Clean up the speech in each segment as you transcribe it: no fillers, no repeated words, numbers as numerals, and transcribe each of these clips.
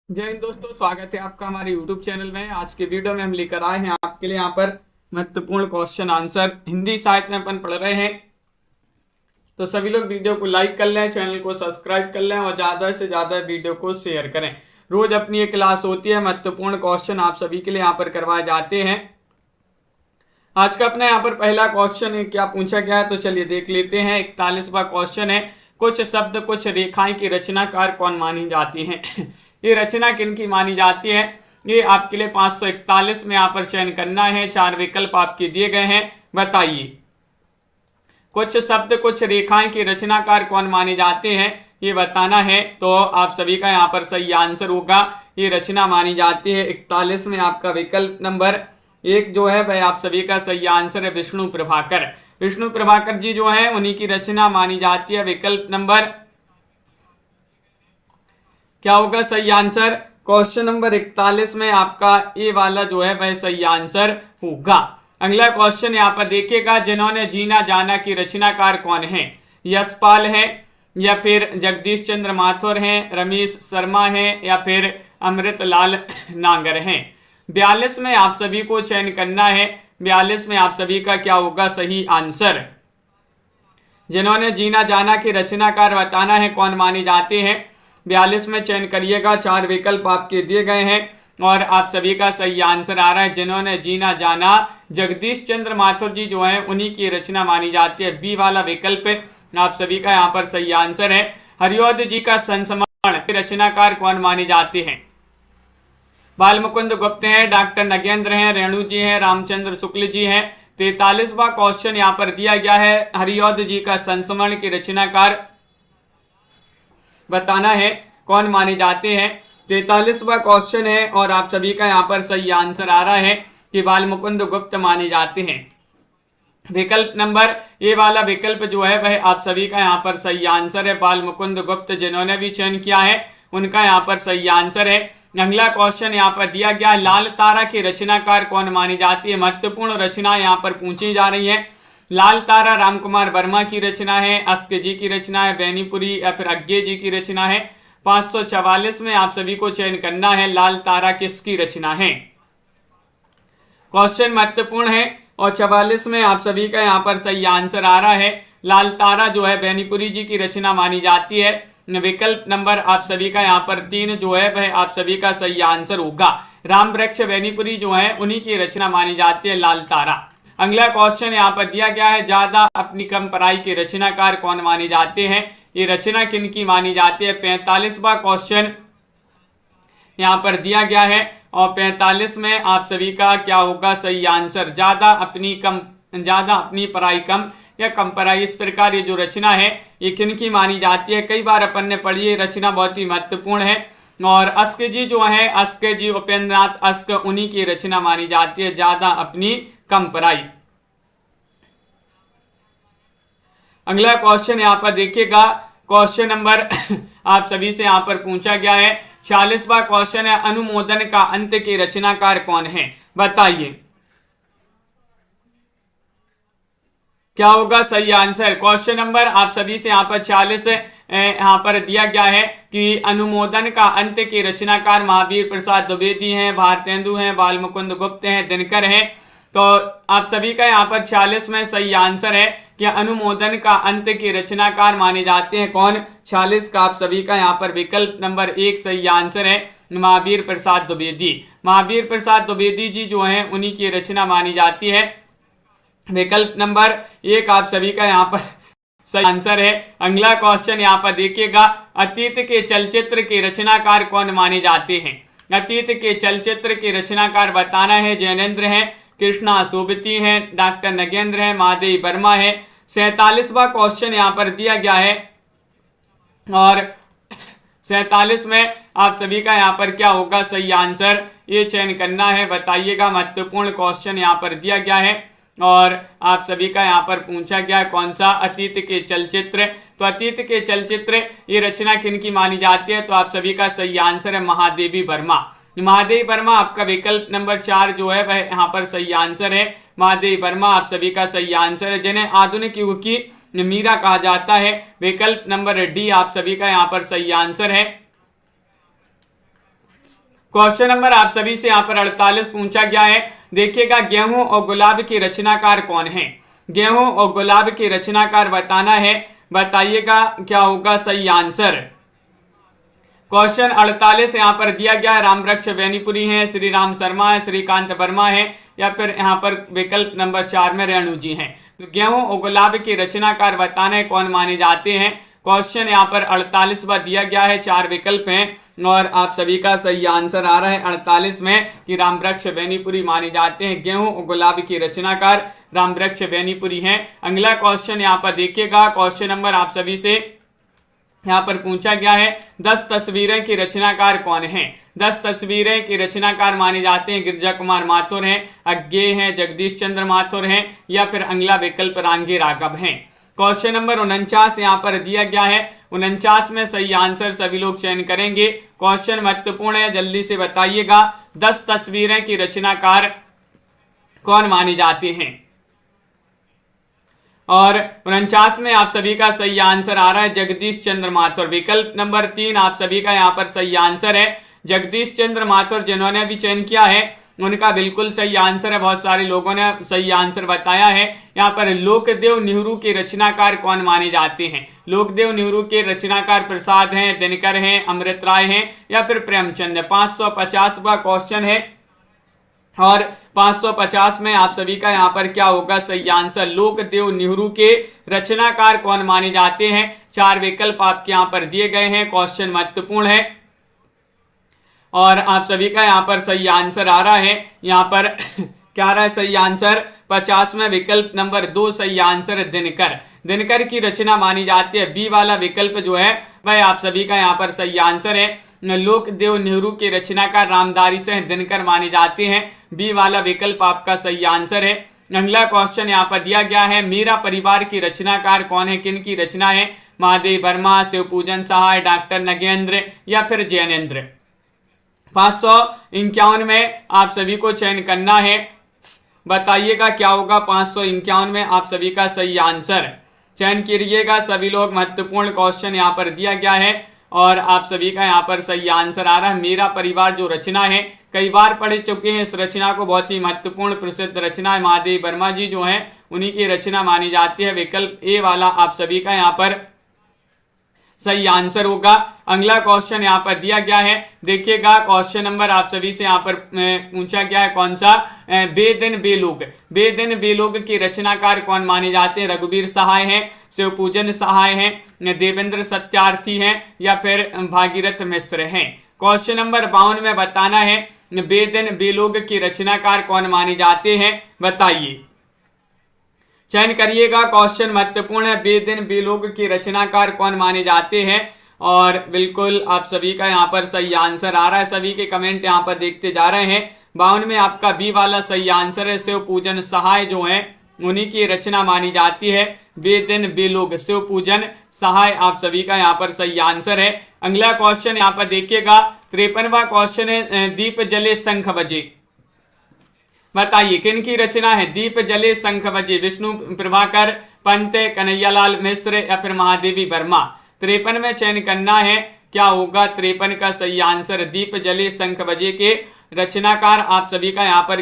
जय हिंद दोस्तों, स्वागत है आपका हमारे YouTube चैनल में। आज के वीडियो में हम लेकर आए हैं आपके लिए यहाँ पर महत्वपूर्ण क्वेश्चन आंसर हिंदी साहित्य में अपन पढ़ रहे हैं। तो सभी लोग वीडियो को लाइक कर लें, चैनल को सब्सक्राइब कर लें और ज़्यादा से ज़्यादा वीडियो को शेयर करें। रोज अपनी एक क्लास होती है, महत्वपूर्ण क्वेश्चन आप सभी के लिए यहाँ पर करवाए जाते हैं। आज का अपना यहाँ पर पहला क्वेश्चन क्या पूछा गया है, तो चलिए देख लेते हैं। 41वां क्वेश्चन है, कुछ शब्द कुछ रेखाएं की रचनाकार कौन मानी जाती हैं। ये रचना किन की मानी जाती है, ये आपके लिए 541 में यहाँ पर चयन करना है। 4 विकल्प आपके दिए गए हैं, बताइए। कुछ शब्द कुछ रेखाएं की रचनाकार कौन माने जाते हैं, ये बताना है। तो आप सभी का यहाँ पर सही आंसर होगा, ये रचना मानी जाती है। 41 में आपका विकल्प नंबर 1 जो है वह आप सभी का सही आंसर है, विष्णु प्रभाकर। विष्णु प्रभाकर जी जो है उन्हीं की रचना मानी जाती है। विकल्प नंबर क्या होगा सही आंसर। क्वेश्चन नंबर 41 में आपका ए वाला जो है वह सही आंसर होगा। अगला क्वेश्चन यहाँ पर देखिएगा, जिन्होंने जीना जाना की रचनाकार कौन है। यशपाल है या फिर जगदीश चंद्र माथुर हैं, रमेश शर्मा है या फिर अमृतलाल नागर हैं। 42 में आप सभी को चयन करना है। 42 में आप सभी का क्या होगा सही आंसर। जिन्होंने जीना जाना की रचनाकार बताना है कौन माने जाते हैं। 42 में चयन करिएगा। 4 विकल्प आपके दिए गए हैं और आप सभी का सही आंसर आ रहा है, जिन्होंने जीना जाना। जगदीश चंद्र माथुर जी जो है उन्हीं की रचना मानी जाती है। बी वाला विकल्प आप सभी का यहाँ पर सही आंसर है। हरिऔध जी का संस्मरण रचनाकार कौन माने जाते हैं। बाल मुकुंद गुप्त हैं, डॉक्टर नगेंद्र हैं, रेणु जी हैं, रामचंद्र शुक्ल जी हैं। 43वां क्वेश्चन यहाँ पर दिया गया है, हरिऔध जी का संस्मरण की रचनाकार बताना है कौन माने जाते हैं। 43वां क्वेश्चन है और आप सभी का यहाँ पर सही आंसर आ रहा है कि बाल मुकुंद गुप्त माने जाते हैं। विकल्प नंबर ए वाला विकल्प जो है वह आप सभी का यहाँ पर सही आंसर है। बाल मुकुंद गुप्त जिन्होंने भी चयन किया है उनका यहाँ पर सही आंसर है। अगला क्वेश्चन यहाँ पर दिया गया, लाल तारा की रचनाकार कौन मानी जाती है। महत्वपूर्ण रचना यहाँ पर पूछी जा रही है। लाल तारा रामकुमार वर्मा की रचना है, अस्क जी की रचना है, बेनीपुरी या फिर अज्ञे जी की रचना है। 544 में आप सभी को चयन करना है, लाल तारा किसकी रचना है। क्वेश्चन महत्वपूर्ण है और 44 में आप सभी का यहाँ पर सही आंसर आ रहा है। लाल तारा जो है बेनीपुरी जी की रचना मानी जाती है। विकल्प नंबर आप सभी का यहाँ पर 3 जो है वह आप सभी का सही आंसर होगा। राम वृक्ष बेनीपुरी जो है उन्हीं की रचना मानी जाती है, लाल तारा। अगला क्वेश्चन यहाँ पर दिया गया है, ज्यादा अपनी कम पराई के रचनाकार कौन माने जाते हैं। ये रचना किन की मानी जाती है। 45वां क्वेश्चन यहाँ पर दिया गया है और 45 में आप सभी का क्या होगा सही आंसर। ज्यादा अपनी पराई कम या कम पराई, इस प्रकार ये जो रचना है ये किन की मानी जाती है। कई बार अपन ने पढ़ी, ये रचना बहुत ही महत्वपूर्ण है। और अस्क जी जो है, अस्क जी उपेंद्र नाथ अस्क, उन्हीं की रचना मानी जाती है, ज्यादा अपनी कम पराई। अगला क्वेश्चन यहाँ पर देखिएगा, क्वेश्चन नंबर आप सभी से यहाँ पर पूछा गया है। 46वां क्वेश्चन है, अनुमोदन का अंत के रचनाकार कौन है, बताइए क्या होगा सही आंसर। क्वेश्चन नंबर आप सभी से यहाँ पर 46 यहाँ पर दिया गया है कि अनुमोदन का अंत के रचनाकार महावीर प्रसाद द्विवेदी हैं, भारतेंदु हैं, बाल मुकुंद गुप्त हैं, दिनकर हैं। तो आप सभी का यहाँ पर 46 में सही आंसर है कि अनुमोदन का अंत के रचनाकार माने जाते हैं कौन। 46 का आप सभी का यहाँ पर विकल्प नंबर 1 सही आंसर है, महावीर प्रसाद द्विवेदी। महावीर प्रसाद द्विवेदी जी जो हैं उन्हीं की रचना मानी जाती है। विकल्प नंबर 1 आप सभी का यहाँ पर सही आंसर है। अगला क्वेश्चन यहाँ पर देखिएगा, अतीत के चलचित्र के रचनाकार कौन माने जाते हैं। अतीत के चलचित्र के रचनाकार बताना है। जैनेन्द्र हैं, कृष्णा सोबती हैं, डॉक्टर नगेंद्र हैं, महादेव वर्मा है। 47वां क्वेश्चन यहाँ पर दिया गया है और 47 में आप सभी का यहाँ पर क्या होगा सही आंसर, ये चयन करना है, बताइएगा। महत्वपूर्ण क्वेश्चन यहाँ पर दिया गया है और आप सभी का यहाँ पर पूछा गया कौन सा, अतीत के चलचित्र। तो अतीत के चलचित्र ये रचना किन की मानी जाती है, तो आप सभी का सही आंसर है महादेवी वर्मा। महादेव वर्मा आपका विकल्प नंबर 4 जो है वह यहाँ पर सही आंसर है। महादेव वर्मा आप सभी का सही आंसर है, जिन्हें आधुनिक युग की मीरा कहा जाता है। विकल्प नंबर डी आप सभी का यहाँ पर सही आंसर है। क्वेश्चन नंबर आप सभी से यहाँ पर 48 पूछा गया है। देखिएगा, गेहूं और गुलाब के रचनाकार कौन है? गेहूं और गुलाब के रचनाकार बताना है। बताइएगा क्या होगा सही आंसर। क्वेश्चन 48 यहाँ पर दिया गया है, रामवृक्ष बेनीपुरी है, श्री राम शर्मा है, श्रीकांत वर्मा है, या फिर यहाँ पर विकल्प नंबर 4 में रेणु जी हैं। तो गेहूं और गुलाब के रचनाकार बताना है कौन माने जाते हैं। क्वेश्चन यहाँ पर 48वां दिया गया है, 4 विकल्प हैं और आप सभी का सही आंसर आ रहा है 48 में कि रामवृक्ष बेनीपुरी माने जाते हैं। गेहूं और गुलाब के रचनाकार रामवृक्ष बेनीपुरी हैं। अगला क्वेश्चन यहाँ पर देखिएगा, क्वेश्चन नंबर आप सभी से यहाँ पर पूछा गया है, 10 तस्वीरें की रचनाकार कौन है? 10 तस्वीरें की रचनाकार माने जाते हैं गिरजा कुमार माथुर हैं, अज्ञेय हैं, जगदीश चंद्र माथुर हैं, या फिर अगला विकल्प रांगे राघव हैं। क्वेश्चन नंबर 49 यहाँ पर दिया गया है, 49 में सही आंसर सभी लोग चयन करेंगे। क्वेश्चन महत्वपूर्ण है, जल्दी से बताइएगा, 10 तस्वीरें की रचनाकार कौन माने जाते हैं? और 49 में आप सभी का सही आंसर आ रहा है जगदीश चंद्र माथुर। विकल्प नंबर 3 आप सभी का यहाँ पर सही आंसर है जगदीश चंद्र माथुर। जिन्होंने भी चयन किया है उनका बिल्कुल सही आंसर है। बहुत सारे लोगों ने सही आंसर बताया है। यहाँ पर लोकदेव नेहरू के रचनाकार कौन माने जाते हैं? लोकदेव नेहरू के रचनाकार प्रसाद हैं, दिनकर हैं, अमृत राय हैं, या फिर प्रेमचंद। 550वां क्वेश्चन है और 550 में आप सभी का यहाँ पर क्या होगा सही आंसर। लोकदेव नेहरू के रचनाकार कौन माने जाते हैं? 4 विकल्प आपके यहाँ पर दिए गए हैं। क्वेश्चन महत्वपूर्ण है और आप सभी का यहाँ पर सही आंसर आ रहा है। यहाँ पर क्या आ रहा है सही आंसर? 50 में विकल्प नंबर 2 सही आंसर है दिनकर। दिनकर की रचना मानी जाती है। बी वाला विकल्प जो है वह आप सभी का यहाँ पर सही आंसर है। लोकदेव नेहरू के रचनाकार रामधारी सिंह दिनकर माने जाते हैं। बी वाला विकल्प आपका सही आंसर है। अगला क्वेश्चन यहाँ पर दिया गया है, मेरा परिवार की रचनाकार कौन है? किन की रचना है? महादेव वर्मा, शिवपूजन सहाय, डॉक्टर नगेंद्र, या फिर जैनेन्द्र। 551 में आप सभी को चयन करना है। बताइएगा क्या होगा 551 में आप सभी का सही आंसर। चयन कीजिएगा सभी लोग। महत्वपूर्ण क्वेश्चन यहाँ पर दिया गया है और आप सभी का यहाँ पर सही आंसर आ रहा है। मेरा परिवार जो रचना है कई बार पढ़ चुके हैं इस रचना को। बहुत ही महत्वपूर्ण प्रसिद्ध रचना है। महादेव वर्मा जी जो हैं उन्हीं की रचना मानी जाती है। विकल्प ए वाला आप सभी का यहाँ पर सही आंसर होगा। अगला क्वेश्चन यहाँ पर दिया गया है। देखिएगा क्वेश्चन नंबर आप सभी से यहाँ पर पूछा गया है कौन सा? बेदिन बेलोग। बेदिन बेलोग के रचनाकार कौन माने जाते हैं? रघुवीर सहाय हैं, शिवपूजन सहाय हैं, देवेंद्र सत्यार्थी हैं, या फिर भागीरथ मिश्र हैं। क्वेश्चन नंबर 52 में बताना है बेदिन बेलोग के रचनाकार कौन माने जाते हैं। बताइए, चयन करिएगा। क्वेश्चन महत्वपूर्ण है। बेदिन बेलोग के रचनाकार कौन माने जाते हैं? और बिल्कुल आप सभी का यहाँ पर सही आंसर आ रहा है। सभी के कमेंट यहाँ पर देखते जा रहे हैं। 52 में आपका बी वाला सही आंसर है। शिवपूजन सहाय जो है उन्हीं की रचना मानी जाती है। बेदिन बेलोग, शिवपूजन सहाय आप सभी का यहाँ पर सही आंसर है। अगला क्वेश्चन यहाँ पर देखिएगा। 53वां क्वेश्चन है, दीप जले शंख बजे। बताइए किन की रचना है? दीप जले शंख बजे। विष्णु प्रभाकर पंत, कन्हैयालाल मिश्र, या फिर महादेवी वर्मा। 53 में चयन करना है। क्या होगा 53 का सही आंसर? दीप जले शंख बजे के रचनाकार आप सभी का यहाँ पर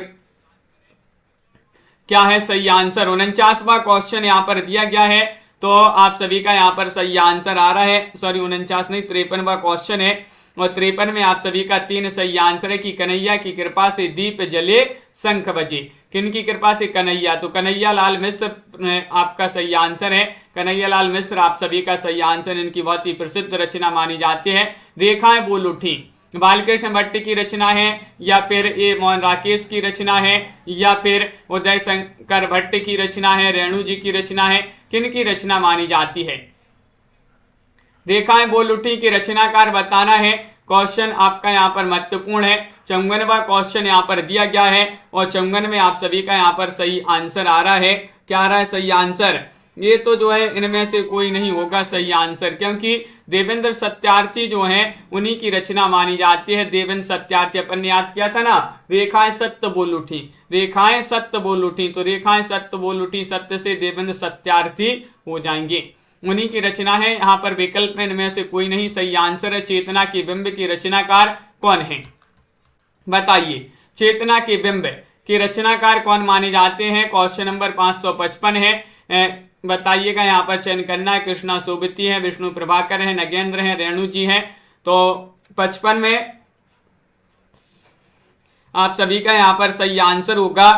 क्या है सही आंसर। 49वां क्वेश्चन यहाँ पर दिया गया है तो आप सभी का यहाँ पर सही आंसर आ रहा है। सॉरी 49 नहीं, 53वां क्वेश्चन है और 53 में आप सभी का 3 सही आंसर है कि कन्हैया की कृपा से दीप जले शंख बजे। किन की कृपा से? कन्हैया। तो कन्हैया लाल मिश्र आपका सही आंसर है। कन्हैया लाल मिश्र आप सभी का सही आंसर। इनकी बहुत ही प्रसिद्ध रचना मानी जाती है। रेखाएं बोल उठी बालकृष्ण भट्ट की रचना है, या फिर ए मोहन राकेश की रचना है, या फिर उदय शंकर भट्ट की रचना है, रेणु जी की रचना है। किन की रचना मानी जाती है? रेखाएं बोल उठी की रचनाकार बताना है। क्वेश्चन आपका यहाँ पर महत्वपूर्ण है। 54वां क्वेश्चन यहाँ पर दिया गया है और 54 में आप सभी का यहाँ पर सही आंसर आ रहा है। क्या आ रहा है सही आंसर? ये तो जो है इनमें से कोई नहीं होगा सही आंसर, क्योंकि देवेंद्र सत्यार्थी जो हैं उन्हीं की रचना मानी जाती है। देवेंद्र सत्यार्थी अपन ने याद किया था ना, रेखाएं सत्य बोल उठी, रेखाएं सत्य बोल उठी। तो रेखाएं सत्य बोल उठी, सत्य से देवेंद्र सत्यार्थी हो जाएंगे। उन्हीं की रचना है। यहाँ पर विकल्प में इनमें से कोई नहीं सही आंसर है। चेतना के बिंब की रचनाकार कौन है? बताइए चेतना के बिंब के रचनाकार कौन माने जाते हैं। क्वेश्चन नंबर 555 है। बताइएगा, यहाँ पर चयन करना है। कृष्णा सोबती है, विष्णु प्रभाकर है, नगेंद्र है, रेणु जी है। तो 55 में आप सभी का यहाँ पर सही आंसर होगा,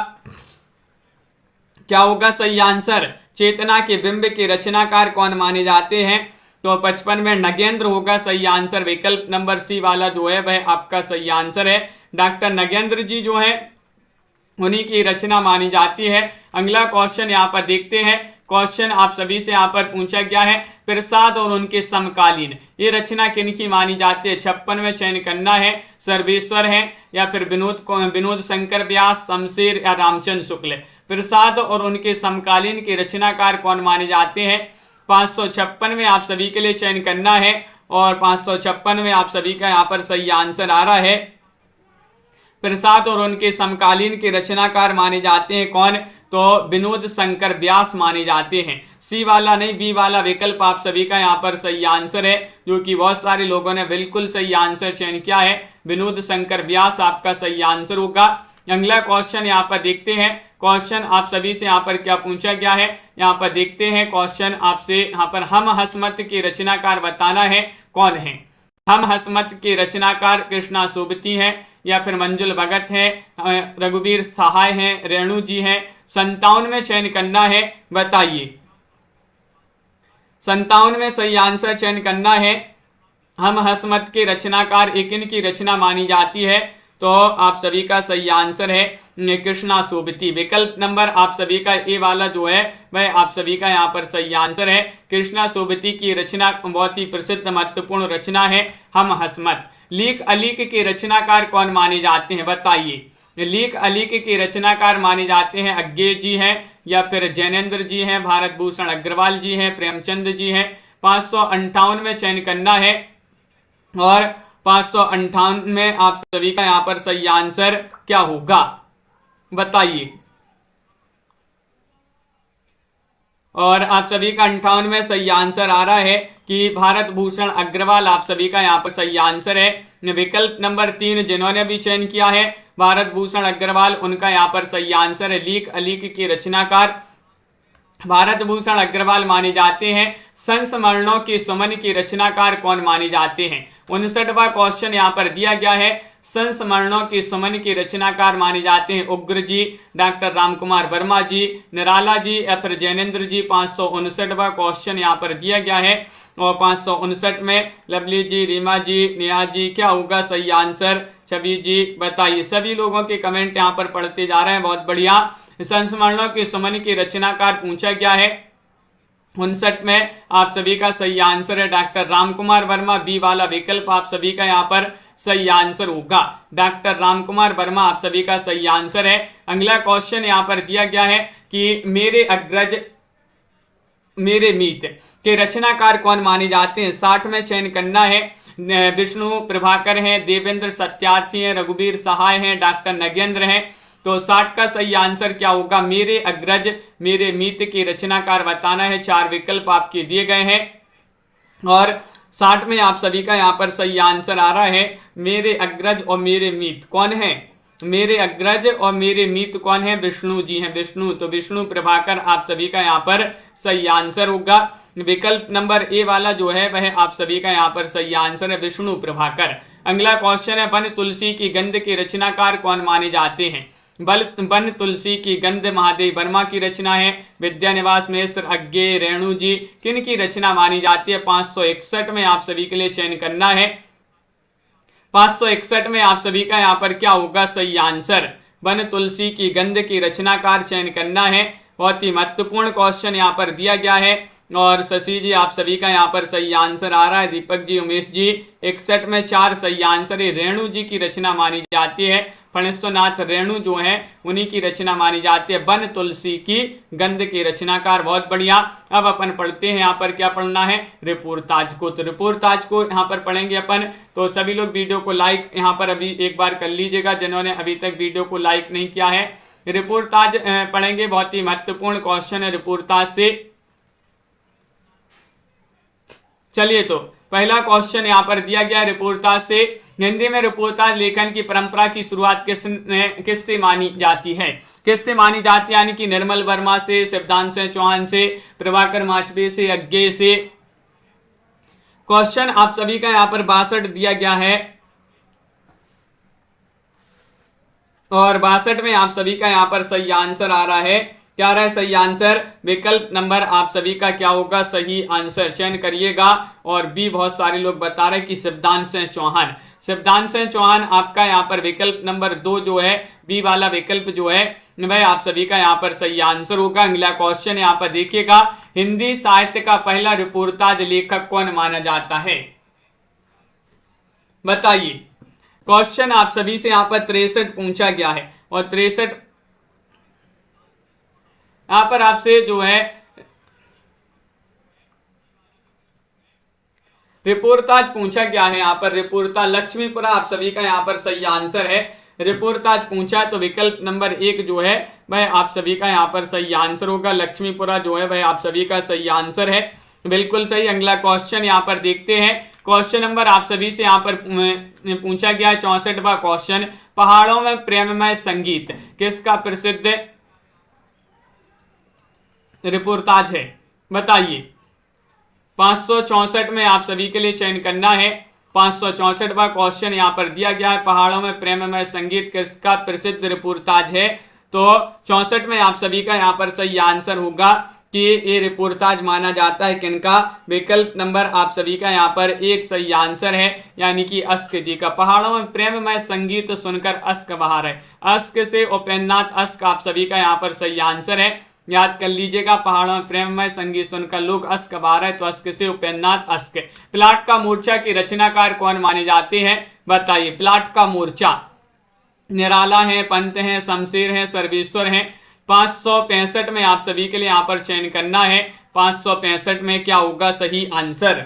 क्या होगा सही आंसर, चेतना के बिंब के रचनाकार कौन माने जाते हैं। तो 55 में नगेंद्र होगा सही आंसर। विकल्प नंबर सी वाला जो है वह आपका सही आंसर है। डॉक्टर नगेंद्र जी जो है उन्हीं की रचना मानी जाती है। अगला क्वेश्चन यहाँ पर देखते हैं। क्वेश्चन आप सभी से यहाँ पर पूछा गया है, प्रसाद और उनके समकालीन ये रचना किनकी मानी जाती है। 56 में चयन करना है, सर्वेश्वर है या फिर विनोद शंकर व्यास, शमशेर या रामचंद्र शुक्ल। प्रसाद और उनके समकालीन के रचनाकार कौन माने जाते हैं। 556 में आप सभी के लिए चयन करना है और 556 में आप सभी का यहाँ पर सही आंसर आ रहा है। प्रसाद और उनके समकालीन के रचनाकार माने जाते हैं कौन, तो विनोद शंकर व्यास माने जाते हैं। सी वाला नहीं, बी वाला विकल्प आप सभी का यहाँ पर सही आंसर है, जो कि बहुत सारे लोगों ने बिल्कुल सही आंसर चयन किया है। विनोद शंकर व्यास आपका सही आंसर होगा। अगला क्वेश्चन यहाँ पर देखते हैं। क्वेश्चन आप सभी से यहाँ पर क्या पूछा गया है, यहाँ पर देखते हैं। क्वेश्चन आपसे यहाँ पर हम हसमत के रचनाकार बताना है कौन है। हम हसमत के रचनाकार कृष्णा सोबती हैं या फिर मंजुल भगत है, रघुवीर सहाय हैं, रेणु जी हैं। 57 में चयन करना है, बताइए 57 में सही आंसर चयन करना है। हम हसमत के रचनाकार एक इनकी रचना मानी जाती है, तो आप सभी का सही आंसर है कृष्णा सोबती। विकल्प नंबर आप सभी का ए वाला जो है वह आप सभी का यहाँ पर सही आंसर है। कृष्णा सोबती की रचना बहुत ही प्रसिद्ध महत्वपूर्ण रचना है हम हसमत। लीक अलीक के रचनाकार कौन माने जाते हैं, बताइए। लीक अलीक के रचनाकार माने जाते हैं अज्ञे जी हैं या फिर जैनेन्द्र जी हैं, भारत भूषण अग्रवाल जी हैं, प्रेमचंद जी हैं। 558 में चयन करना है और 558 में आप सभी का यहाँ पर सही आंसर क्या होगा, बताइए। और आप सभी का 58 में सही आंसर आ रहा है कि भारत भूषण अग्रवाल आप सभी का यहाँ पर सही आंसर है। विकल्प नंबर 3 जिन्होंने भी चयन किया है भारत भूषण अग्रवाल, उनका यहाँ पर सही आंसर है। लीक अलीक के रचनाकार भारत भूषण अग्रवाल माने जाते हैं। संस्मरणों के सुमन के रचनाकार कौन माने जाते हैं। 59वां क्वेश्चन यहाँ पर दिया गया है। संस्मरणों के सुमन के रचनाकार माने जाते हैं उग्र जी, डॉक्टर रामकुमार वर्मा जी, निराला जी या फिर जैनेन्द्र जी। 559वां क्वेश्चन यहाँ पर दिया गया है और 559 में लवली जी, रीमा जी, नेहा जी, क्या होगा सही आंसर, छवि जी बताइए। सभी लोगों के कमेंट यहाँ पर पढ़ते जा रहे हैं, बहुत बढ़िया। संस्मरणों के सुमन के रचनाकार पूछा गया है। 59 में आप सभी का सही आंसर है डॉक्टर रामकुमार वर्मा। बी वाला विकल्प आप सभी का यहाँ पर सही आंसर होगा, डॉक्टर रामकुमार वर्मा आप सभी का सही आंसर है। अगला क्वेश्चन यहाँ पर दिया गया है कि मेरे अग्रज मेरे मीत के रचनाकार कौन माने जाते हैं। 60 में चयन करना है। विष्णु प्रभाकर हैं, देवेंद्र सत्यार्थी हैं, रघुवीर सहाय हैं, डॉक्टर नगेंद्र हैं। तो 60 का सही आंसर क्या होगा, मेरे अग्रज मेरे मीत के रचनाकार बताना है। 4 विकल्प आपके दिए गए हैं और 60 में आप सभी का यहाँ पर सही आंसर आ रहा है मेरे अग्रज और मेरे मीत कौन है। मेरे अग्रज और मेरे मीत कौन है, विष्णु जी हैं, विष्णु। तो विष्णु प्रभाकर आप सभी का यहाँ पर सही आंसर होगा। विकल्प नंबर ए वाला जो है वह आप सभी का यहाँ पर सही आंसर है, विष्णु प्रभाकर। अगला क्वेश्चन है वन तुलसी की गंध के रचनाकार कौन माने जाते हैं। वन तुलसी की गंध महादेव वर्मा की रचना है। विद्यानिवास मिश्र, अज्ञे, रेणु जी, किन की रचना मानी जाती है। 561 में आप सभी के लिए चयन करना है। 561 में आप सभी का यहाँ पर क्या होगा सही आंसर, वन तुलसी की गंध की रचनाकार चयन करना है। बहुत ही महत्वपूर्ण क्वेश्चन यहाँ पर दिया गया है और शशि जी आप सभी का यहाँ पर सही आंसर आ रहा है। दीपक जी, उमेश जी, 61 में 4 सही आंसर है। रेणु जी की रचना मानी जाती है। फणेश्वरनाथ रेणु जो है उन्हीं की रचना मानी जाती है, वन तुलसी की गंध के रचनाकार। बहुत बढ़िया। अब अपन पढ़ते हैं यहाँ पर क्या पढ़ना है, रिपोर्टाज को। तो रिपोर्टाज को यहाँ पर पढ़ेंगे अपन। तो सभी लोग वीडियो को लाइक यहाँ पर अभी एक बार कर लीजिएगा जिन्होंने अभी तक वीडियो को लाइक नहीं किया है। रिपोर्टाज पढ़ेंगे, बहुत ही महत्वपूर्ण क्वेश्चन है रिपोर्टाज से। चलिए तो पहला क्वेश्चन यहाँ पर दिया गया रिपोर्टाज से, हिंदी में रिपोर्टाज लेखन की परंपरा की शुरुआत किससे मानी जाती है? किससे मानी जाती है? यानी कि निर्मल वर्मा से, शिवदान चौहान से, प्रभाकर माचवे से, अज्ञे से। क्वेश्चन आप सभी का यहाँ पर 62 दिया गया है और 62 में आप सभी का यहाँ पर सही आंसर आ रहा है। क्या रहा है सही आंसर? विकल्प नंबर आप सभी का क्या होगा सही आंसर, चयन करिएगा। और बी बहुत सारे लोग बता रहे हैं कि शिवदान चौहान। शिवदान चौहान आपका यहाँ पर विकल्प नंबर 2 जो है, बी वाला विकल्प जो है वह आप सभी का यहाँ पर सही आंसर होगा। अगला क्वेश्चन यहाँ पर देखिएगा, हिंदी साहित्य का पहला रिपोर्टाज लेखक कौन माना जाता है? बताइए। क्वेश्चन आप सभी से यहाँ पर 63 पूछा गया है और 63 यहां पर आपसे जो है रिपोर्टाज पूछा गया है। यहाँ पर रिपोर्टाज लक्ष्मीपुरा आप सभी का यहाँ पर सही आंसर है। रिपोर्टाज पूछा तो विकल्प नंबर 1 जो है वह आप सभी का यहाँ पर सही आंसर होगा। लक्ष्मीपुरा जो है वह आप सभी का सही आंसर है, बिल्कुल सही। अगला क्वेश्चन यहाँ पर देखते हैं। क्वेश्चन नंबर आप सभी से यहाँ पर पूछा गया है 64वां क्वेश्चन, पहाड़ों में प्रेममय संगीत किसका प्रसिद्ध रिपोर्टाज है? बताइए। 564 में आप सभी के लिए चयन करना है। 564वां क्वेश्चन यहाँ पर दिया गया है, पहाड़ों में प्रेममय संगीत किसका प्रसिद्ध रिपोर्टाज है? तो 64 में आप सभी का यहाँ पर सही आंसर होगा कि ये रिपोर्टाज माना जाता है किनका? विकल्प नंबर आप सभी का यहाँ पर 1 सही आंसर है, यानी कि अश्क जी का। पहाड़ों में प्रेममय संगीत सुनकर अश्क बहा रहे, अश्क से उपेन्द्रनाथ अश्क आप सभी का यहाँ पर सही आंसर है। याद कर लीजिएगा, पहाड़ों में प्रेममय संगीत सुनकर लोग अश्क बहा रहे तो अश्क से उपेन्द्रनाथ अश्क। प्लाट का मोर्चा के रचनाकार कौन माने जाते हैं? बताइए। प्लाट का मोर्चा निराला है, पंत है, शमशेर है, सर्वेश्वर है। 565 में आप सभी के लिए यहाँ पर चयन करना है। 565 में क्या होगा सही आंसर,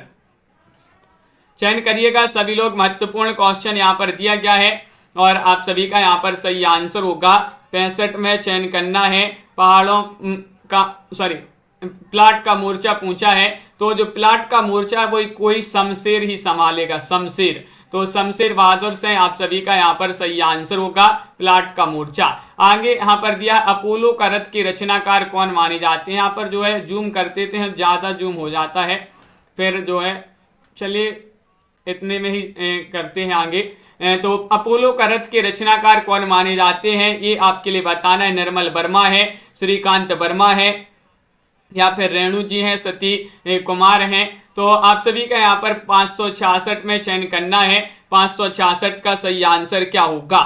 चयन करिएगा सभी लोग। महत्वपूर्ण क्वेश्चन यहाँ पर दिया गया है और आप सभी का यहाँ पर सही आंसर होगा 65 में चयन करना है। पहाड़ों का प्लाट का मोर्चा पूछा है तो जो प्लाट का मोर्चा वो कोई शमशेर ही संभालेगा, शमशेर। तो शमशेर बहादुर से आप सभी का यहाँ पर सही आंसर होगा प्लाट का मोर्चा। आगे यहाँ पर दिया अपोलो का रथ के रचनाकार कौन माने जाते हैं? यहाँ पर जो है जूम करते थे, ज्यादा जूम हो जाता है, फिर जो है चलिए इतने में ही करते हैं आगे। तो अपोलो का रथ के रचनाकार कौन माने जाते हैं ये आपके लिए बताना है। निर्मल वर्मा है, श्रीकांत वर्मा है, या फिर रेणु जी हैं, सती कुमार हैं। तो आप सभी का यहाँ पर 566 में चयन करना है। 566 का सही आंसर क्या होगा?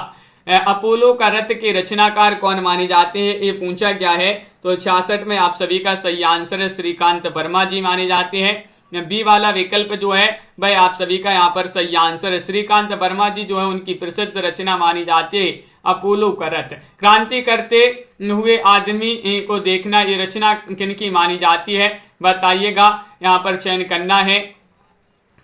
अपोलो का रथ के रचनाकार कौन माने जाते हैं ये पूछा गया है। तो 66 में आप सभी का सही आंसर है श्रीकांत वर्मा जी माने जाते हैं। बी वाला विकल्प जो है भाई आप सभी का यहाँ पर सही आंसर है। श्रीकांत वर्मा जी जो है उनकी प्रसिद्ध रचना मानी जाती है अपोलो का रथ। क्रांति करते हुए आदमी को देखना ये रचना किनकी मानी जाती है? बताइएगा। यहाँ पर चयन करना है।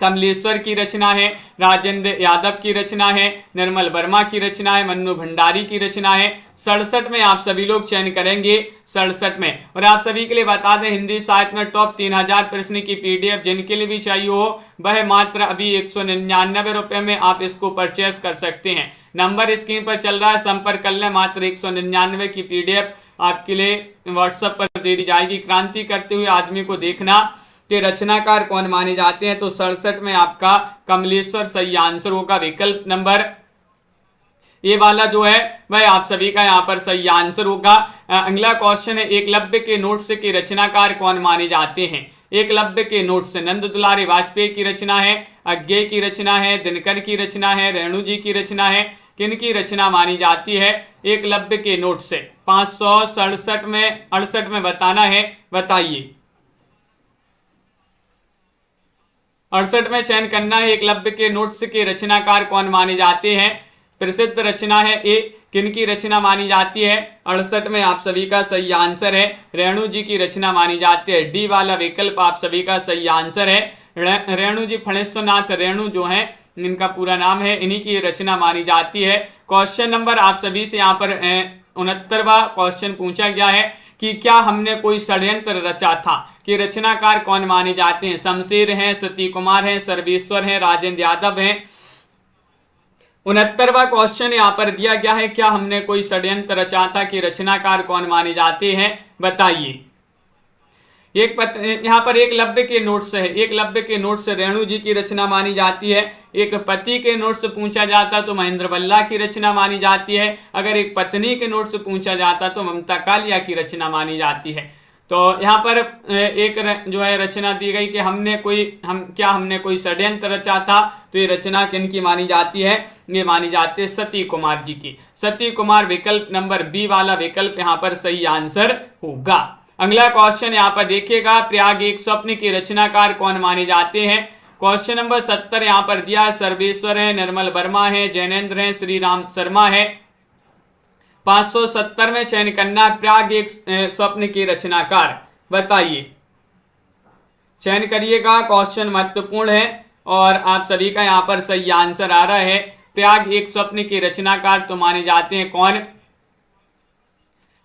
कमलेश्वर की रचना है, राजेंद्र यादव की रचना है, निर्मल वर्मा की रचना है, मन्नू भंडारी की रचना है। 67 में आप सभी लोग चयन करेंगे 67 में। और आप सभी के लिए बता दें हिंदी साहित्य में टॉप 3000 प्रश्न की PDF जिनके लिए भी चाहिए हो वह मात्र अभी 199 रुपये में आप इसको परचेस कर सकते हैं। नंबर स्क्रीन पर चल रहा है, संपर्क कर लें। मात्र 199 की PDF आपके लिए व्हाट्सएप पर दे दी जाएगी। क्रांति करते हुए आदमी को देखना के रचनाकार कौन माने जाते हैं? तो 67 में आपका कमलेश्वर सही आंसर होगा। विकल्प नंबर ये वाला जो है वह आप सभी का यहाँ पर सही आंसर होगा। अगला क्वेश्चन है एकलव्य के नोट्स के रचनाकार कौन माने जाते हैं? एकलव्य के नोट्स नंद दुलारी वाजपेयी की रचना है, अज्ञे की रचना है, दिनकर की रचना है, रेणु जी की रचना है। किनकी रचना मानी जाती है एकलव्य के नोट्स से? 567 में 68 में बताना है, बताइए। 68 में चयन करना है। एकलव्य के नोट्स के रचनाकार कौन माने जाते हैं? प्रसिद्ध रचना है ए, किनकी रचना मानी जाती है? 68 में आप सभी का सही आंसर है रेणु जी की रचना मानी जाती है। डी वाला विकल्प आप सभी का सही आंसर है। रेणु जी फणेश्वरनाथ रेणु जो है इनका पूरा नाम है, इन्हीं की रचना मानी जाती है। क्वेश्चन नंबर आप सभी से यहाँ पर 69वां क्वेश्चन पूछा गया है कि क्या हमने कोई षड्यंत्र रचा था, कि रचनाकार कौन माने जाते हैं? शमशेर हैं, सती कुमार हैं, सर्वेश्वर हैं, राजेंद्र यादव हैं। 69वां क्वेश्चन यहाँ पर दिया गया है, क्या हमने कोई षड्यंत्र रचा था, कि रचनाकार कौन माने जाते हैं, बताइए। यहाँ पर एकलव्य के नोट्स है, एकलव्य के नोट्स से रेणु जी की रचना मानी जाती है। एक पति के नोट से पूछा जाता तो महेंद्र बल्ला की रचना मानी जाती है। अगर एक पत्नी के नोट से पूछा जाता तो ममता कालिया की रचना मानी जाती है। तो यहाँ पर एक जो है रचना दी गई कि हमने कोई षड्यंत्र रचा था, तो ये रचना किनकी मानी जाती है? ये मानी जाती है सती कुमार जी की। सती कुमार विकल्प नंबर बी वाला विकल्प यहाँ पर सही आंसर होगा। अगला क्वेश्चन यहाँ पर देखिएगा, प्रयाग एक स्वप्न के रचनाकार कौन माने जाते हैं? क्वेश्चन नंबर 70 यहाँ पर दिया, सर्वेश्वर है, निर्मल वर्मा है, जैनेन्द्र है, श्री राम शर्मा है। 570 में चयन करना प्रयाग एक स्वप्न के रचनाकार, बताइए, चयन करिएगा। क्वेश्चन महत्वपूर्ण है और आप सभी का यहाँ पर सही आंसर आ रहा है। प्रयाग एक स्वप्न के रचनाकार तो माने जाते हैं कौन?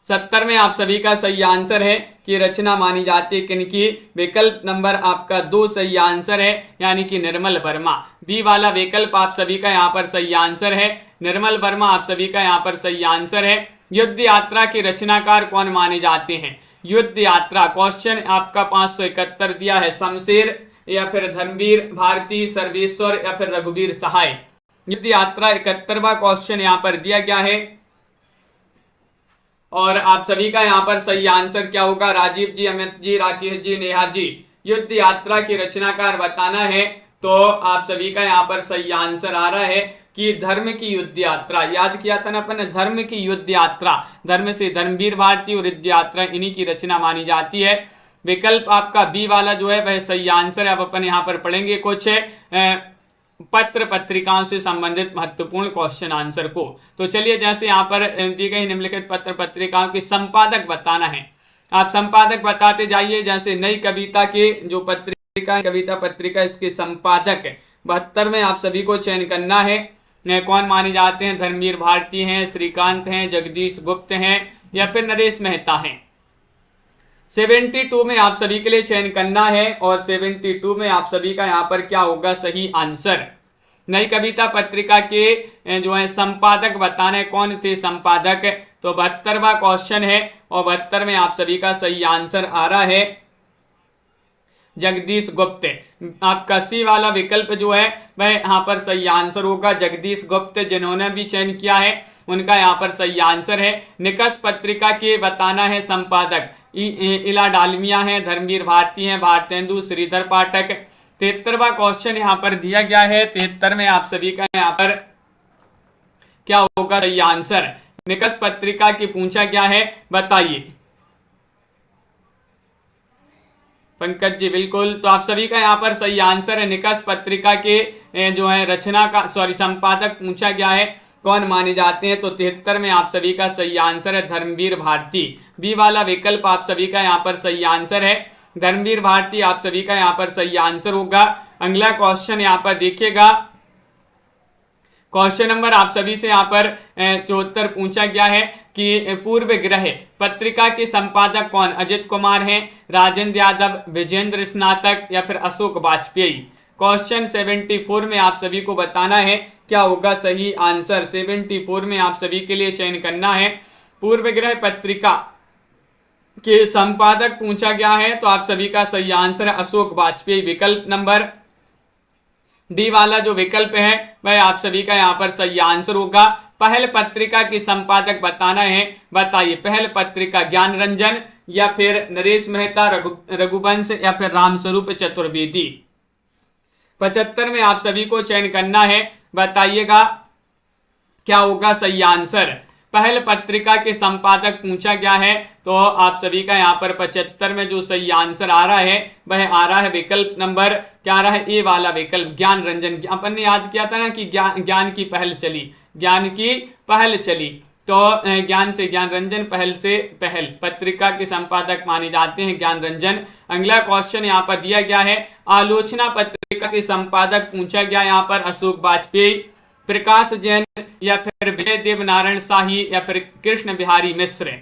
70 में आप सभी का सही आंसर है कि रचना मानी जाती है किनकी? विकल्प नंबर आपका 2 सही आंसर है, यानी कि निर्मल वर्मा। बी वाला विकल्प आप सभी का यहाँ पर सही आंसर है, निर्मल वर्मा आप सभी का यहाँ पर सही आंसर है। युद्ध यात्रा के रचनाकार कौन माने जाते हैं? युद्ध यात्रा क्वेश्चन आपका 571 दिया है, शमशेर या फिर धर्मवीर भारती, सर्वेश्वर या फिर रघुवीर सहाय। युद्ध यात्रा 71वां क्वेश्चन यहाँ पर दिया गया है और आप सभी का यहाँ पर सही आंसर क्या होगा? राजीव जी, अमित जी, राकेश जी, नेहा जी। युद्ध यात्रा के रचनाकार बताना है तो आप सभी का यहाँ पर सही आंसर आ रहा है कि धर्म की युद्ध यात्रा। याद किया था ना अपन, धर्म की युद्ध यात्रा, धर्म से धर्मवीर भारती और युद्ध यात्रा इन्हीं की रचना मानी जाती है। विकल्प आपका बी वाला जो है वह सही आंसर है। अब अपन यहाँ पर पढ़ेंगे कुछ पत्र पत्रिकाओं से संबंधित महत्वपूर्ण क्वेश्चन आंसर को। तो चलिए, जैसे यहाँ पर दी गई निम्नलिखित पत्र पत्रिकाओं के संपादक बताना है, आप संपादक बताते जाइए। जैसे नई कविता के जो पत्रिका, कविता पत्रिका, इसके संपादक 72 में आप सभी को चयन करना है। कौन माने जाते हैं? धर्मवीर भारती हैं, श्रीकांत हैं, जगदीश गुप्त हैं या फिर नरेश मेहता हैं। 72 में आप सभी के लिए चयन करना है और 72 में आप सभी का यहाँ पर क्या होगा सही आंसर? नई कविता पत्रिका के जो है संपादक बताने कौन थे संपादक? तो 72वां क्वेश्चन है और 72 में आप सभी का सही आंसर आ रहा है जगदीश गुप्त। आपका सी वाला विकल्प जो है वह यहाँ पर सही आंसर होगा, जगदीश गुप्त। जिन्होंने भी चयन किया है उनका यहाँ पर सही आंसर है। निकष पत्रिका के बताना है संपादक, इला डालमिया है, धर्मवीर भारती हैं, भारतेंदु, श्रीधर पाठक। 73वां क्वेश्चन यहाँ पर दिया गया है। 73 में आप सभी का यहाँ पर क्या होगा सही आंसर? निकष पत्रिका की पूछा गया है, बताइए। पंकज जी बिल्कुल, तो आप सभी का यहाँ पर सही आंसर है। निकष पत्रिका के जो है संपादक पूछा गया है कौन माने जाते हैं? तो 73 में आप सभी का सही आंसर है धर्मवीर भारती। बी वाला विकल्प आप सभी का यहाँ पर सही आंसर है, धर्मवीर भारती आप सभी का यहाँ पर सही आंसर होगा। अगला क्वेश्चन यहाँ पर देखिएगा, क्वेश्चन नंबर आप सभी से यहाँ पर 74 पूछा गया है कि पूर्व ग्रह पत्रिका के संपादक कौन? अजित कुमार हैं, राजेंद्र यादव, विजेंद्र स्नातक या फिर अशोक वाजपेयी। क्वेश्चन 74 में आप सभी को बताना है क्या होगा सही आंसर। 74 में आप सभी के लिए चयन करना है। पूर्व ग्रह पत्रिका के संपादक पूछा गया है तो आप सभी का सही आंसर है अशोक वाजपेयी। विकल्प नंबर डी वाला जो विकल्प है वह आप सभी का यहाँ पर सही आंसर होगा। पहल पत्रिका के संपादक बताना है, बताइए। पहल पत्रिका ज्ञान रंजन या फिर नरेश मेहता, रघुवंश या फिर रामस्वरूप चतुर्वेदी। 75 में आप सभी को चयन करना है, बताइएगा क्या होगा सही आंसर। पहल पत्रिका के संपादक पूछा गया है तो आप सभी का यहाँ पर 75 में जो सही आंसर आ रहा है वह आ रहा है विकल्प नंबर क्या आ रहा है? ए वाला विकल्प ज्ञान रंजन। अपन ने याद किया था ना कि ज्ञान की पहल चली, ज्ञान की पहल चली, तो ज्ञान से ज्ञान रंजन, पहल से पहल। पत्रिका के संपादक माने जाते हैं ज्ञान रंजन। अगला क्वेश्चन यहाँ पर दिया गया है, आलोचना पत्रिका के संपादक पूछा गया यहाँ पर अशोक वाजपेयी, प्रकाश जैन या फिर विजय देव नारायण शाही या फिर कृष्ण बिहारी मिश्र।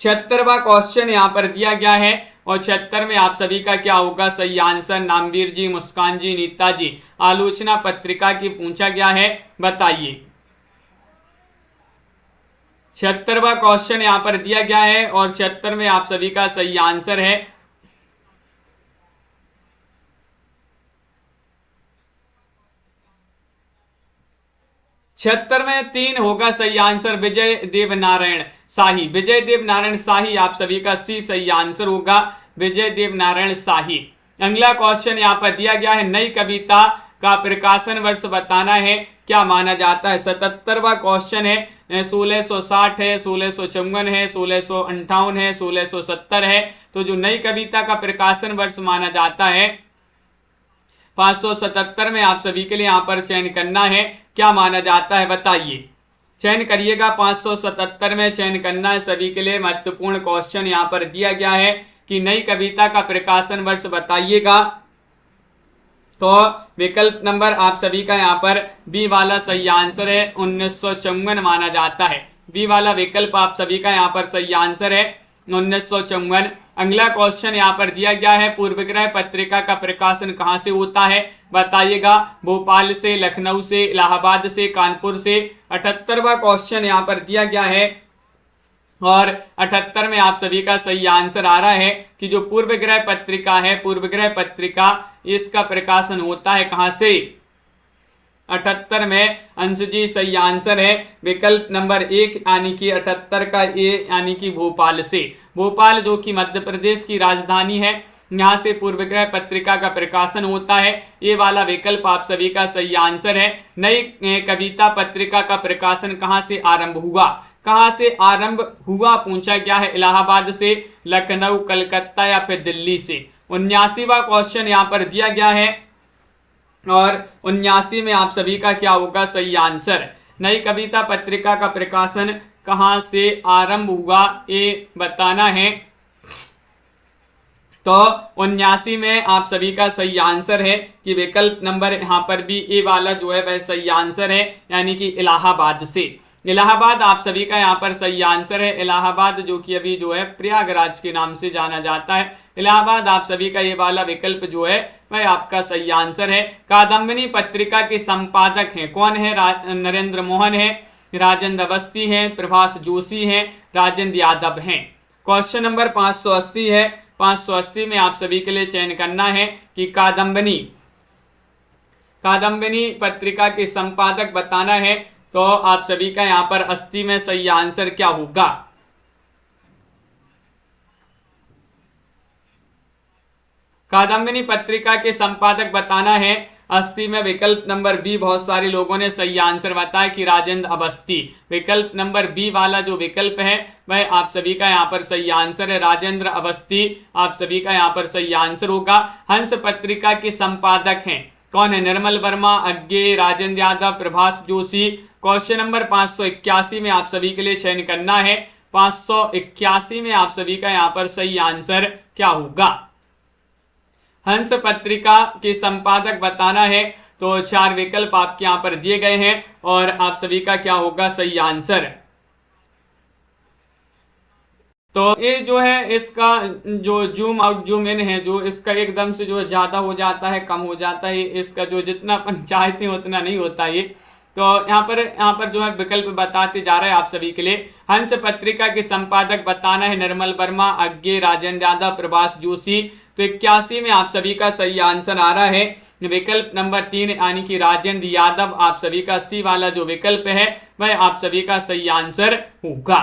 76वां क्वेश्चन यहाँ पर दिया गया है और 76 में आप सभी का क्या होगा सही आंसर। नामवीर जी, मुस्कान जी, नीता जी, आलोचना पत्रिका की पूछा गया है, बताइए। 76वां क्वेश्चन यहाँ पर दिया गया है और 76 में आप सभी का सही आंसर है। छिहत्तर में 3 होगा सही आंसर, विजय देव नारायण शाही। विजय देव नारायण शाही आप सभी का सी सही आंसर होगा, विजय देव नारायण शाही। अगला क्वेश्चन यहाँ पर दिया गया है, नई कविता का प्रकाशन वर्ष बताना है, क्या माना जाता है। 77वां क्वेश्चन है, 1660 है, 1654 है, 1658 है, 1670 है। तो जो नई कविता का प्रकाशन वर्ष माना जाता है 577 में आप सभी के लिए यहाँ पर चयन करना है, क्या माना जाता है, बताइए। चयन करिएगा, 577 में चयन करना है सभी के लिए। महत्वपूर्ण क्वेश्चन यहाँ पर दिया गया है कि नई कविता का प्रकाशन वर्ष बताइएगा। तो विकल्प नंबर आप सभी का यहाँ पर बी वाला सही आंसर है, 1954 माना जाता है। बी वाला विकल्प आप सभी का यहाँ पर सही आंसर है, 1954। अगला क्वेश्चन यहाँ पर दिया गया है, पूर्वग्रह पत्रिका का प्रकाशन कहाँ से होता है, बताइएगा। भोपाल से, लखनऊ से, इलाहाबाद से, कानपुर से। 78वां क्वेश्चन यहाँ पर दिया गया है और 78 में आप सभी का सही आंसर आ रहा है कि जो पूर्वग्रह पत्रिका है, पूर्वग्रह पत्रिका, इसका प्रकाशन होता है कहाँ से। 78 में अंश जी सही आंसर है, विकल्प नंबर 1 यानी कि 78 का ए यानी कि भोपाल से। भोपाल जो कि मध्य प्रदेश की राजधानी है, यहाँ से पूर्वग्रह पत्रिका का प्रकाशन होता है। ये वाला विकल्प आप सभी का सही आंसर है। नई कविता पत्रिका का प्रकाशन कहाँ से आरंभ हुआ, कहाँ से आरंभ हुआ पूछा गया है। इलाहाबाद से, लखनऊ, कलकत्ता या फिर दिल्ली से। 79वां क्वेश्चन यहाँ पर दिया गया है और 79 में आप सभी का क्या होगा सही आंसर। नई कविता पत्रिका का प्रकाशन कहाँ से आरंभ हुआ, ये बताना है। तो 79 में आप सभी का सही आंसर है कि विकल्प नंबर यहाँ पर भी ए वाला जो है वह सही आंसर है, यानी कि इलाहाबाद से। इलाहाबाद आप सभी का यहाँ पर सही आंसर है। इलाहाबाद जो कि अभी जो है प्रयागराज के नाम से जाना जाता है। इलाहाबाद आप सभी का ये वाला विकल्प जो है वह आपका सही आंसर है। कादम्बिनी पत्रिका के संपादक हैं, कौन है। नरेंद्र मोहन है, राजेंद्र अवस्थी हैं, प्रभाष जोशी हैं, राजेंद्र यादव हैं। क्वेश्चन नंबर 580 है। 580 में आप सभी के लिए चयन करना है कि कादम्बिनी पत्रिका के संपादक बताना है। तो आप सभी का यहाँ पर 80 में सही आंसर क्या होगा। कादम्बिनी पत्रिका के संपादक बताना है 80 में विकल्प नंबर बी। बहुत सारे लोगों ने सही आंसर बताया कि राजेंद्र अवस्थी। विकल्प नंबर बी वाला जो विकल्प है वह आप सभी का यहाँ पर सही आंसर है, राजेंद्र अवस्थी आप सभी का यहाँ पर सही आंसर होगा। हंस पत्रिका के संपादक हैं, कौन है। निर्मल वर्मा, अज्ञे, राजेंद्र यादव, प्रभाष जोशी। क्वेश्चन नंबर 581 में आप सभी के लिए चयन करना है। 581 में आप सभी का यहाँ पर सही आंसर क्या होगा। हंस पत्रिका के संपादक बताना है। तो 4 विकल्प आपके यहाँ पर दिए गए हैं और आप सभी का क्या होगा सही आंसर। तो ये जो है इसका जो जूम आउट जूम इन है, जो इसका एकदम से जो ज्यादा हो जाता है, कम हो जाता है, इसका जो जितना अपन चाहते हैं उतना नहीं होता ये। तो यहाँ पर जो है विकल्प बताते जा रहा है आप सभी के लिए। हंस पत्रिका के संपादक बताना है निर्मल वर्मा, अज्ञे, राजेंद्र यादव, प्रभाष जोशी। तो 81 में आप सभी का सही आंसर आ रहा है विकल्प नंबर 3 यानी कि राजेंद्र यादव। आप सभी का सी वाला जो विकल्प है वह आप सभी का सही आंसर होगा।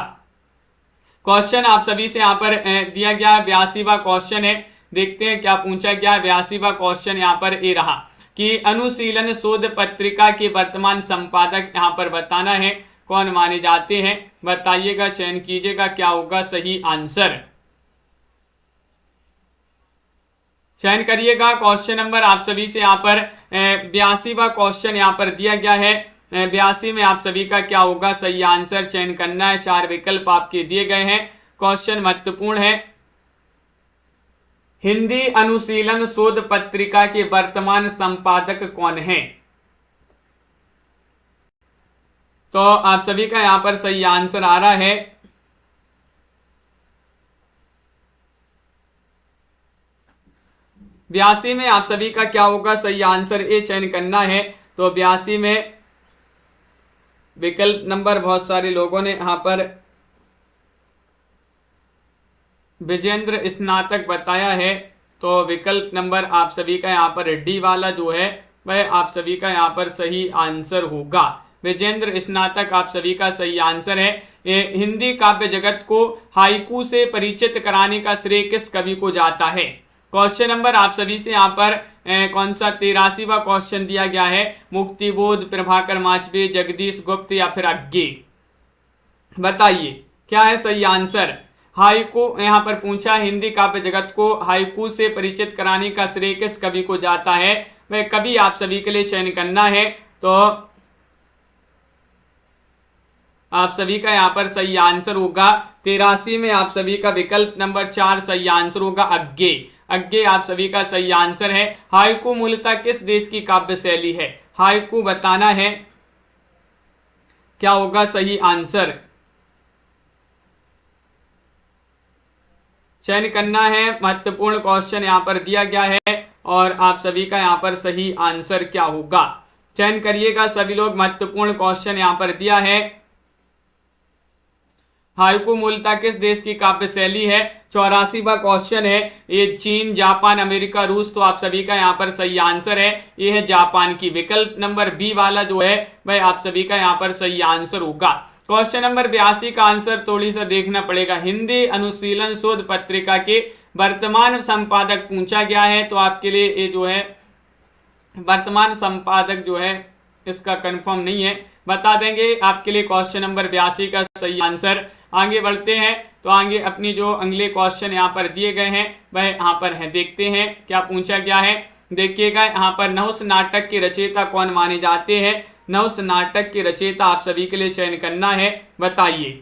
क्वेश्चन आप सभी से यहाँ पर दिया गया है 82वां क्वेश्चन है। देखते हैं क्या पूछा गया है। 82वां क्वेश्चन यहाँ पर ये रहा कि अनुशीलन शोध पत्रिका के वर्तमान संपादक यहाँ पर बताना है, कौन माने जाते हैं, बताइएगा, चयन कीजिएगा, क्या होगा सही आंसर। चयन करिएगा। क्वेश्चन नंबर आप सभी से यहाँ पर 82वां क्वेश्चन यहाँ पर दिया गया है। 82 में आप सभी का क्या होगा सही आंसर, चयन करना है। 4 विकल्प आपके दिए गए हैं। क्वेश्चन महत्वपूर्ण है। हिंदी अनुशीलन शोध पत्रिका के वर्तमान संपादक कौन है। तो आप सभी का यहाँ पर सही आंसर आ रहा है 82 में आप सभी का क्या होगा सही आंसर, ए चयन करना है। तो 82 में विकल्प नंबर, बहुत सारे लोगों ने यहाँ पर विजेंद्र स्नातक बताया है, तो विकल्प नंबर आप सभी का यहाँ पर डी वाला जो है वह आप सभी का यहाँ पर सही आंसर होगा। विजेंद्र स्नातक आप सभी का सही आंसर है। हिंदी काव्य जगत को हाइकू से परिचित कराने का श्रेय किस कवि को जाता है। क्वेश्चन नंबर आप सभी से यहाँ पर कौन सा 83वां क्वेश्चन दिया गया है, मुक्तिबोध, प्रभाकर माचवे, जगदीश गुप्त या फिर अज्ञे, बताइए क्या है सही आंसर। हाइकू यहाँ पर पूछा, हिंदी काव्य जगत को हाइकू से परिचित कराने का श्रेय किस कवि को जाता है, वह कवि आप सभी के लिए चयन करना है। तो आप सभी का यहाँ पर सही आंसर होगा 83 में आप सभी का विकल्प नंबर 4 सही आंसर होगा, अज्ञे। अज्ञे आप सभी का सही आंसर है। हाइकू मूलतः किस देश की काव्य शैली है, हाइकू बताना है, क्या होगा सही आंसर, चयन करना है। महत्वपूर्ण क्वेश्चन यहाँ पर दिया गया है और आप सभी का यहाँ पर सही आंसर क्या होगा, चयन करिएगा सभी लोग। महत्वपूर्ण क्वेश्चन यहाँ पर दिया है, हाइकू मूलतः किस देश की काव्य शैली है। 84वां क्वेश्चन है, ये चीन, जापान, अमेरिका, रूस, तो आप सभी का यहाँ पर सही आंसर है, ये है जापान की। विकल्प नंबर बी वाला जो है वह आप सभी का यहाँ पर सही आंसर होगा। क्वेश्चन नंबर 82 का आंसर थोड़ी सा देखना पड़ेगा। हिंदी अनुशीलन शोध पत्रिका के वर्तमान संपादक पूछा गया है, तो आपके लिए ये जो है वर्तमान संपादक जो है इसका कंफर्म नहीं है, बता देंगे आपके लिए क्वेश्चन नंबर 82 का सही आंसर। आगे बढ़ते हैं, तो आगे अपनी जो अगले क्वेश्चन यहाँ पर दिए गए हैं वह यहाँ पर है, देखते हैं क्या पूछा गया है। देखिएगा यहाँ पर नहुस नाटक के रचयिता कौन माने जाते हैं, नहुस नाटक के रचयिता आप सभी के लिए चयन करना है, बताइए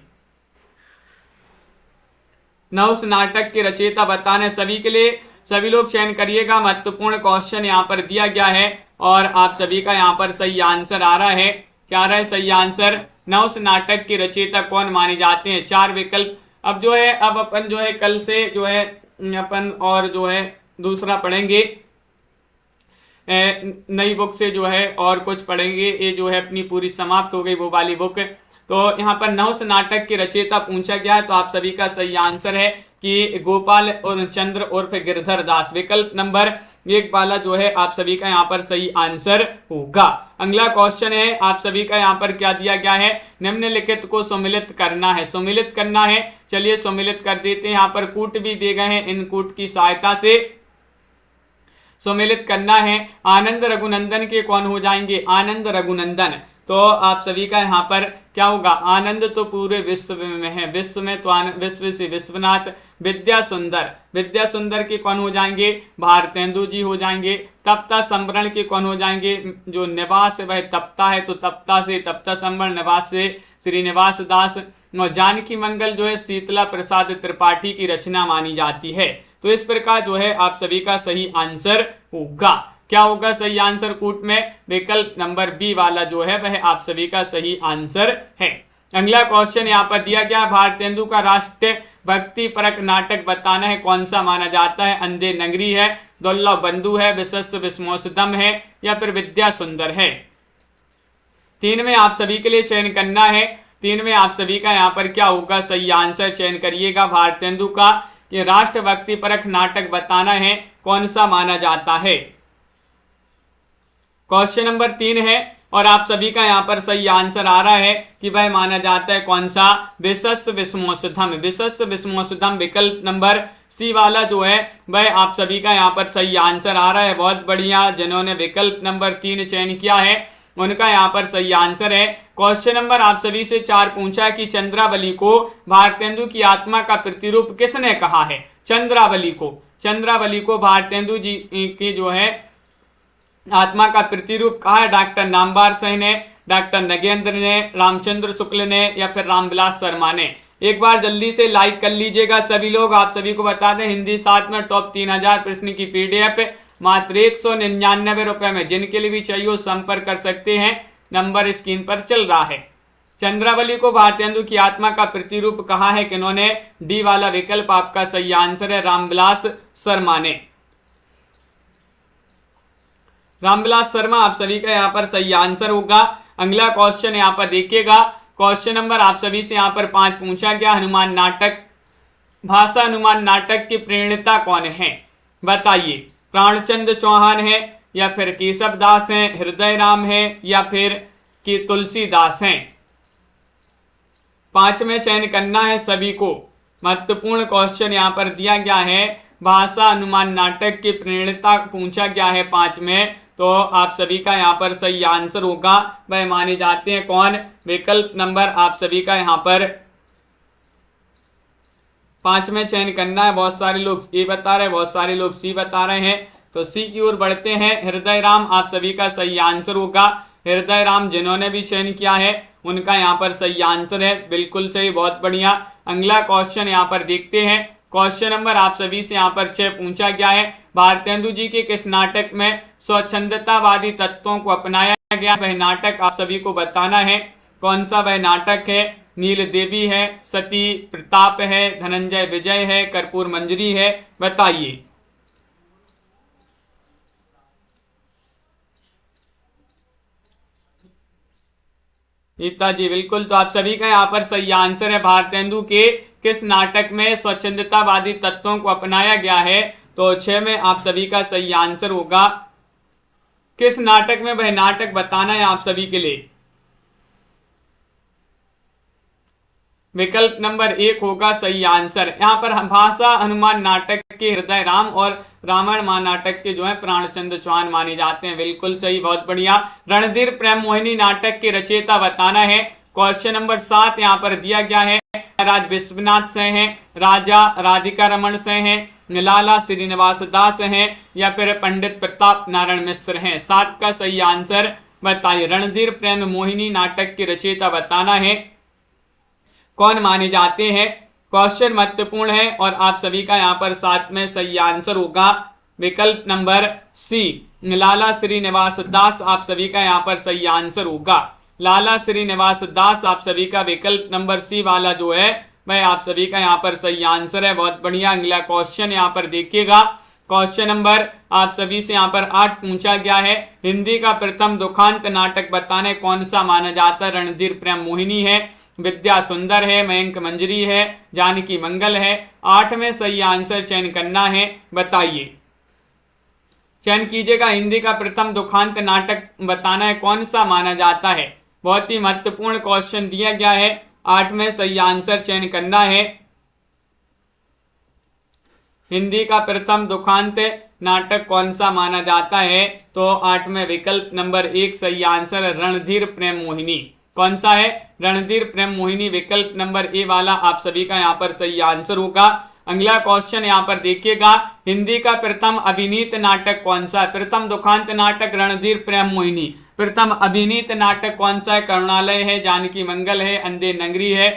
नहुस नाटक के रचयिता बताने सभी के लिए, सभी लोग चयन करिएगा। महत्वपूर्ण क्वेश्चन यहाँ पर दिया गया है और आप सभी का यहाँ पर सही आंसर आ रहा है, क्या आ रहा है सही आंसर, नहुस नाटक के रचयिता कौन माने जाते हैं। 4 विकल्प। अब जो है अब अपन जो है कल से जो है अपन और जो है दूसरा पढ़ेंगे, नई बुक से जो है और कुछ पढ़ेंगे, ये जो है अपनी पूरी समाप्त हो गई वो वाली बुक। तो यहाँ पर नहुस नाटक के रचयिता पूछा गया है, तो आप सभी का सही आंसर है कि गोपाल और चंद्र उर्फ गिरधर दास। विकल्प नंबर 1 वाला जो है आप सभी का यहाँ पर सही आंसर होगा। अगला क्वेश्चन है, आप सभी का यहाँ पर क्या दिया गया है, निम्नलिखित को सम्मिलित करना है, सम्मिलित करना है। चलिए सम्मिलित कर देते हैं। यहाँ पर कूट भी दिए गए हैं, इन कूट की सहायता से सम्मिलित करना है। आनंद रघुनंदन के कौन हो जाएंगे, आनंद रघुनंदन। तो आप सभी का यहाँ पर क्या होगा, आनंद तो पूरे विश्व में है, विश्व में तो विश्व से विश्वनाथ। विद्या सुंदर, विद्या सुंदर के कौन हो जाएंगे, भारतेंदु जी हो जाएंगे। तप्ता संवरण के कौन हो जाएंगे, जो निवास वह तप्ता है तो तप्ता से तप्ता संवरण, निवास से श्रीनिवास दास। और जानकी मंगल जो है शीतला प्रसाद त्रिपाठी की रचना मानी जाती है। तो इस प्रकार जो है आप सभी का सही आंसर होगा, क्या होगा सही आंसर कूट में, विकल्प नंबर बी वाला जो है वह आप सभी का सही आंसर है। अगला क्वेश्चन यहाँ पर दिया गया, भारतेंदु का राष्ट्र भक्ति परक नाटक बताना है, कौन सा माना जाता है। अंधे नगरी है, दुर्लभ बंधु है, विशस्व विस्मोसदम है या फिर विद्या सुंदर है। 3 में आप सभी के लिए चयन करना है। 3 में आप सभी का यहाँ पर क्या होगा सही आंसर, चयन करिएगा। भारतेंदु का ये राष्ट्र भक्ति परक नाटक बताना है, कौन सा माना जाता है। क्वेश्चन नंबर 3 है और आप सभी का यहाँ पर सही आंसर आ रहा है कि वह माना जाता है कौन सा, विशस्व विस्मोसदम। विशस्व विस्मोसदम विकल्प नंबर सी वाला जो है वह आप सभी का यहाँ पर सही आंसर आ रहा है। बहुत बढ़िया, जिन्होंने विकल्प नंबर 3 चयन किया है उनका यहाँ पर सही आंसर है। क्वेश्चन नंबर आप सभी से 4 पूछा कि चंद्रावली को भारतेंदु की आत्मा का प्रतिरूप किसने कहा है। चंद्रावली को भारतेंदु जी की जो है आत्मा का प्रतिरूप कहा है। डॉक्टर नामवर सिंह ने, डॉक्टर नगेंद्र ने, रामचंद्र शुक्ल ने या फिर रामविलास शर्मा ने। एक बार जल्दी से लाइक कर लीजिएगा सभी लोग। आप सभी को बता दें हिंदी 7 में टॉप 3000 प्रश्न की पीडीएफ मात्र 199 रुपए में, जिनके लिए भी चाहिए संपर्क कर सकते हैं, नंबर स्क्रीन पर चल रहा है। चंद्रावली को भारतेंदु की आत्मा का प्रतिरूप कहा है किन्होंने, डी वाला विकल्प आपका सही आंसर है, रामविलास शर्मा ने। रामविलास शर्मा आप सभी का यहाँ पर सही आंसर होगा। अगला क्वेश्चन यहाँ पर देखिएगा, क्वेश्चन नंबर आप सभी से यहाँ पर 5 पूछा गया। हनुमान नाटक, भाषा हनुमान नाटक के प्रणेता कौन है, बताइए। प्राणचंद्र चौहान है, या फिर केशव दास हैं, हृदय राम है, या फिर कि तुलसीदास हैं। 5 में चयन करना है सभी को। महत्वपूर्ण क्वेश्चन यहाँ पर दिया गया है, भाषा हनुमान नाटक के प्रणेता पूछा गया है 5 में, तो आप सभी का यहाँ पर सही आंसर होगा वह माने जाते हैं कौन, विकल्प नंबर आप सभी का यहाँ पर 5 में चयन करना है। बहुत सारे लोग ए बता रहे हैं, बहुत सारे लोग सी बता रहे हैं, तो सी की ओर बढ़ते हैं। हृदय राम आप सभी का सही आंसर होगा। हृदय राम जिन्होंने भी चयन किया है उनका यहाँ पर सही आंसर है, बिल्कुल सही, बहुत बढ़िया। अगला क्वेश्चन यहाँ पर देखते हैं, क्वेश्चन नंबर आप सभी से यहाँ पर 6 पूछा गया है। भारतेंदु जी के किस नाटक में स्वच्छंदतावादी तत्वों को अपनाया गया, वह नाटक आप सभी को बताना है। कौन सा वह नाटक है, नील देवी है, सती प्रताप है, धनंजय विजय है, कर्पूर मंजरी है, बताइए। गीता जी बिल्कुल, तो आप सभी का यहाँ पर सही आंसर है। भारतेंदु के किस नाटक में स्वच्छंदतावादी तत्वों को अपनाया गया है, तो 6 में आप सभी का सही आंसर होगा। किस नाटक में, वह नाटक बताना है आप सभी के लिए। विकल्प नंबर 1 होगा सही आंसर। यहाँ पर भाषा हनुमान नाटक के हृदय राम और रामायण महानाटक के जो है प्राणचंद्र चौहान माने जाते हैं, बिल्कुल सही, बहुत बढ़िया। रणधीर प्रेम मोहिनी नाटक के रचयिता बताना है। क्वेश्चन नंबर 7 यहाँ पर दिया गया है, राज विश्वनाथ से हैं, राजा राधिका रमन से हैं, लाला श्रीनिवास दास हैं, या फिर पंडित प्रताप नारायण मिश्र हैं। 7 का सही आंसर बताइए। रणधीर प्रेम मोहिनी नाटक के रचयिता बताना है, कौन माने जाते हैं। क्वेश्चन महत्वपूर्ण है और आप सभी का यहाँ पर 7 में सही आंसर होगा। विकल्प नंबर सी, लाला श्रीनिवास दास आप सभी का यहाँ पर सही आंसर होगा। लाला श्रीनिवास दास आप सभी का विकल्प नंबर सी वाला जो है वह आप सभी का यहाँ पर सही आंसर है, बहुत बढ़िया। अगला क्वेश्चन यहाँ पर देखिएगा, क्वेश्चन नंबर आप सभी से यहाँ पर 8 पूछा गया है। हिंदी का प्रथम दुखांत नाटक बताने कौन सा माना जाता है। रणधीर प्रेम मोहिनी है, विद्या सुंदर है, मयंक मंजरी है, जानकी मंगल है। 8 में सही आंसर चयन करना है, बताइए। चयन कीजिएगा, हिंदी का प्रथम दुखांत नाटक बताना है कौन सा माना जाता है। बहुत ही महत्वपूर्ण क्वेश्चन दिया गया है, 8 में सही आंसर चयन करना है। हिंदी का प्रथम दुखांत नाटक कौन सा माना जाता है, तो 8 में विकल्प नंबर 1 सही आंसर है, रणधीर प्रेम मोहिनी। कौन सा है, रणधीर प्रेम मोहिनी, विकल्प नंबर ए वाला आप सभी का यहाँ पर सही आंसर होगा। अगला क्वेश्चन यहाँ पर देखिएगा, हिंदी का प्रथम अभिनीत नाटक कौन सा है। प्रथम दुखांत नाटक रणधीर प्रेम मोहिनी, प्रथम अभिनीत नाटक कौन सा है। करुणालय है, जानकी मंगल है, अंधे नगरी है,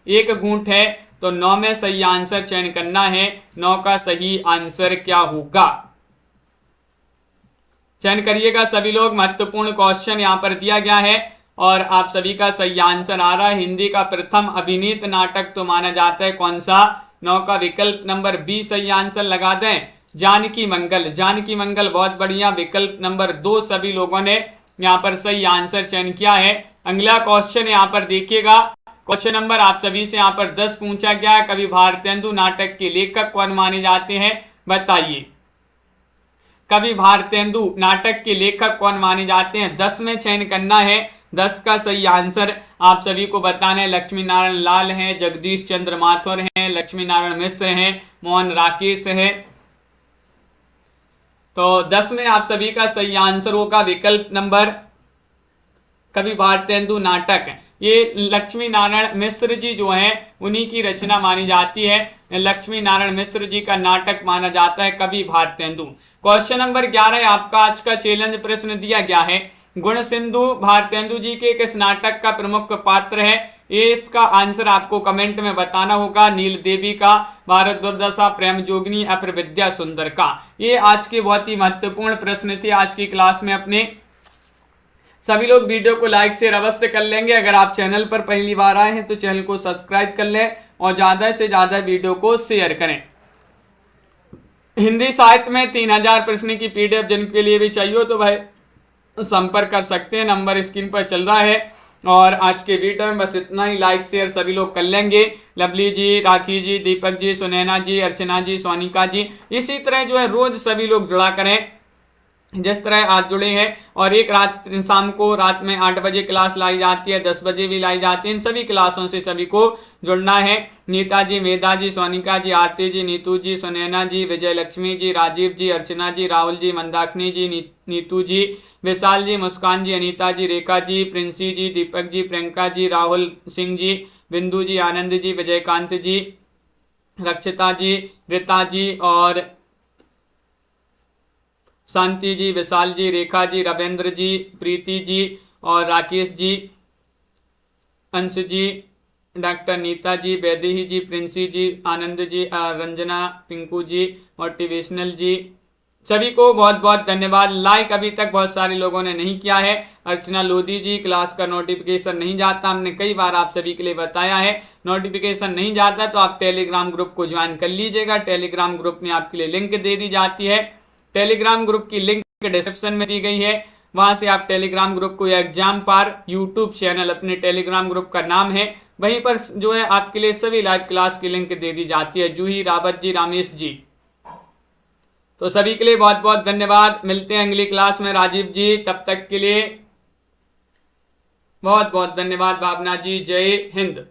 एक घूंट है, तो 9 में सही आंसर चयन करना है। 9 का सही आंसर क्या होगा, चयन करिएगा सभी लोग। महत्वपूर्ण क्वेश्चन यहाँ पर दिया गया है और आप सभी का सही आंसर आ रहा है। हिंदी का प्रथम अभिनीत नाटक तो माना जाता है कौन सा, 9 का विकल्प नंबर बी सही आंसर लगा दें, जानकी मंगल। जानकी मंगल, बहुत बढ़िया, विकल्प नंबर 2 सभी लोगों ने यहाँ पर सही आंसर चयन किया है। अगला क्वेश्चन यहाँ पर देखिएगा, क्वेश्चन नंबर आप सभी से यहाँ पर 10 पूछा गया है। कवि भारतेंदु नाटक के लेखक कौन माने जाते हैं, बताइए। कवि भारतेंदु नाटक के लेखक कौन माने जाते हैं, 10 में चयन करना है। 10 का सही आंसर आप सभी को बताना है। लक्ष्मी नारायण लाल हैं, जगदीश चंद्र माथुर हैं, लक्ष्मी नारायण मिश्र हैं, मोहन राकेश है। तो 10 में आप सभी का सही आंसर होगा विकल्प नंबर कवि भारतेंदु नाटक। ये लक्ष्मी नारायण मिश्र जी जो हैं उन्हीं की रचना मानी जाती है। लक्ष्मी नारायण मिश्र जी का नाटक माना जाता है कवि भारतेंदु। क्वेश्चन नंबर 11 आपका आज का चैलेंज प्रश्न दिया गया है, गुण सिंधु भारतेंदु जी के किस नाटक का प्रमुख पात्र है। ये इसका आंसर आपको कमेंट में बताना होगा। नील देवी का, भारत दुर्दशा, प्रेम जोगिनी या फिर विद्या सुंदर का। ये आज के बहुत ही महत्वपूर्ण प्रश्न थे आज की क्लास में अपने। सभी लोग वीडियो को लाइक शेयर अवश्य कर लेंगे। अगर आप चैनल पर पहली बार आए हैं तो चैनल को सब्सक्राइब कर लें और ज़्यादा से ज़्यादा वीडियो को शेयर करें। हिंदी साहित्य में 3000 प्रश्न की पीडीएफ जिनके लिए भी चाहिए हो तो भाई संपर्क कर सकते हैं, नंबर स्क्रीन पर चल रहा है। और आज के वीडियो में बस इतना ही, लाइक शेयर सभी लोग कर लेंगे। लवली जी, राखी जी, दीपक जी, सुनैना जी, अर्चना जी, सोनिका जी, इसी तरह जो है रोज सभी लोग जुड़ा करें जिस तरह आज जुड़े हैं। और एक रात शाम को रात में 8 बजे क्लास लाई जाती है, 10 बजे भी लाई जाती है। इन सभी क्लासों से सभी को जुड़ना है। नीता जी, मेधा जी, सोनिका जी, आरती जी, नीतू जी, सुनैना जी, विजय लक्ष्मी जी, राजीव जी, अर्चना जी, राहुल जी, मंदाकिनी जी, नीतू जी, विशाल जी, मुस्कान जी, अनीता जी, रेखा जी, प्रिंसी जी, दीपक जी, प्रियंका जी, राहुल सिंह जी, बिंदु जी, आनंद जी, विजयकांत जी, रक्षिता जी, रीता जी और शांति जी, विशाल जी, रेखा जी, रविंद्र जी, प्रीति जी और राकेश जी, अंश जी, डॉक्टर नीता जी, वैदेही जी, प्रिंसी जी, आनंद जी, रंजना, पिंकू जी, मोटिवेशनल जी, सभी को बहुत बहुत धन्यवाद। लाइक अभी तक बहुत सारे लोगों ने नहीं किया है। अर्चना लोधी जी, क्लास का नोटिफिकेशन नहीं जाता, हमने कई बार आप सभी के लिए बताया है, नोटिफिकेशन नहीं जाता तो आप टेलीग्राम ग्रुप को ज्वाइन कर लीजिएगा। टेलीग्राम ग्रुप में आपके लिए लिंक दे दी जाती है। टेलीग्राम ग्रुप की लिंक डिस्क्रिप्शन में दी गई है, वहां से आप टेलीग्राम ग्रुप को, एग्जाम पार यूट्यूब चैनल अपने टेलीग्राम ग्रुप का नाम है, वहीं पर जो है आपके लिए सभी लाइव क्लास की लिंक दे दी जाती है। जूही, रावत जी, रामेश जी, तो सभी के लिए बहुत बहुत धन्यवाद। मिलते हैं अगली क्लास में राजीव जी, तब तक के लिए बहुत बहुत धन्यवाद। भावना जी, जय हिंद।